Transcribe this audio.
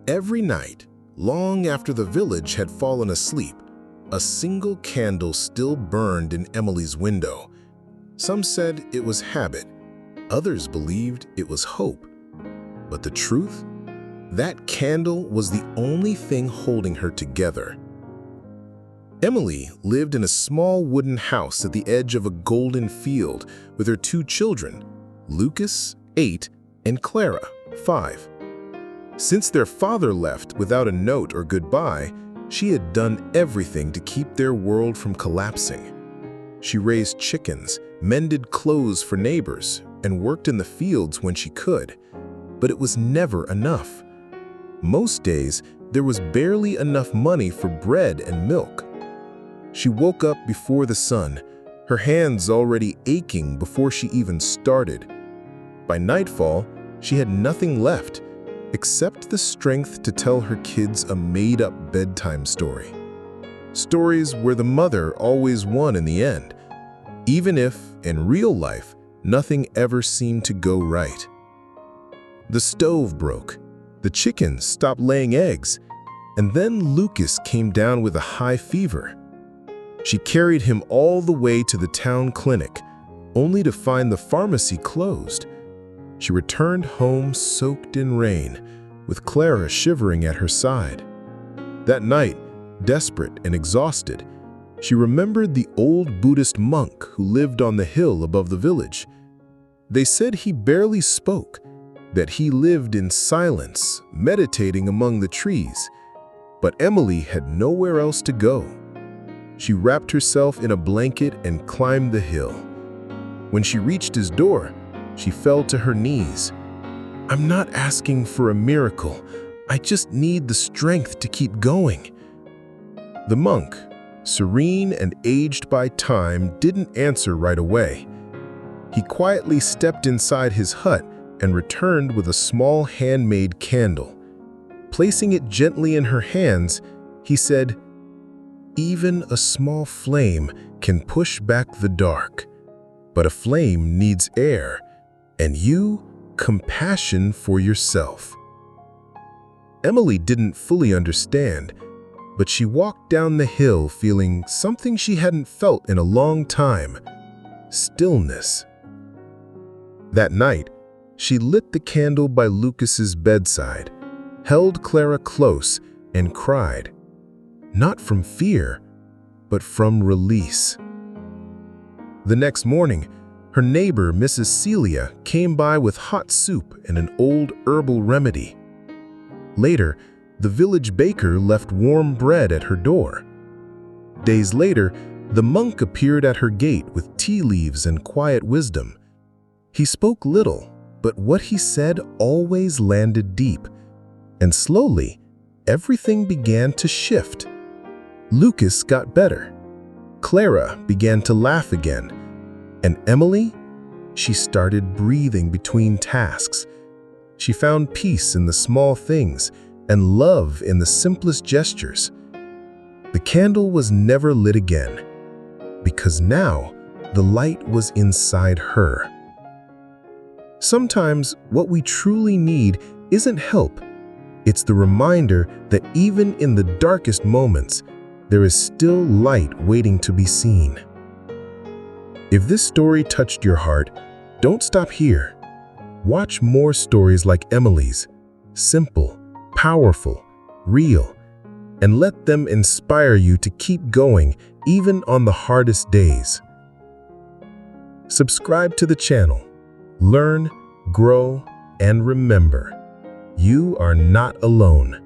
Every night, long after the village had fallen asleep, a single candle still burned in Emily's window. Some said it was habit, others believed it was hope. But the truth? That candle was the only thing holding her together. Emily lived in a small wooden house at the edge of a golden field with her two children, Lucas, 8, and Clara, 5. Since their father left without a note or goodbye, she had done everything to keep their world from collapsing. She raised chickens, mended clothes for neighbors, and worked in the fields when she could. But it was never enough. Most days, there was barely enough money for bread and milk. She woke up before the sun, her hands already aching before she even started. By nightfall, she had nothing left, except the strength to tell her kids a made-up bedtime story. Stories where the mother always won in the end, even if, in real life, nothing ever seemed to go right. The stove broke, the chickens stopped laying eggs, and then Lucas came down with a high fever. She carried him all the way to the town clinic, only to find the pharmacy closed. She returned home soaked in rain, with Clara shivering at her side. That night, desperate and exhausted, she remembered the old Buddhist monk who lived on the hill above the village. They said he barely spoke, that he lived in silence, meditating among the trees. But Emily had nowhere else to go. She wrapped herself in a blanket and climbed the hill. When she reached his door, she fell to her knees. "I'm not asking for a miracle. I just need the strength to keep going." The monk, serene and aged by time, didn't answer right away. He quietly stepped inside his hut and returned with a small handmade candle. Placing it gently in her hands, he said, "Even a small flame can push back the dark, but a flame needs air, and you, compassion for yourself." Emily didn't fully understand, but she walked down the hill feeling something she hadn't felt in a long time: stillness. That night, she lit the candle by Lucas's bedside, held Clara close, and cried, not from fear, but from release. The next morning, her neighbor, Mrs. Celia, came by with hot soup and an old herbal remedy. Later, the village baker left warm bread at her door. Days later, the monk appeared at her gate with tea leaves and quiet wisdom. He spoke little, but what he said always landed deep. And slowly, everything began to shift. Lucas got better. Clara began to laugh again. And Emily? She started breathing between tasks. She found peace in the small things and love in the simplest gestures. The candle was never lit again, because now the light was inside her. Sometimes what we truly need isn't help. It's the reminder that even in the darkest moments, there is still light waiting to be seen. If this story touched your heart, don't stop here. Watch more stories like Emily's, simple, powerful, real, and let them inspire you to keep going even on the hardest days. Subscribe to the channel. Learn, grow, and remember, you are not alone.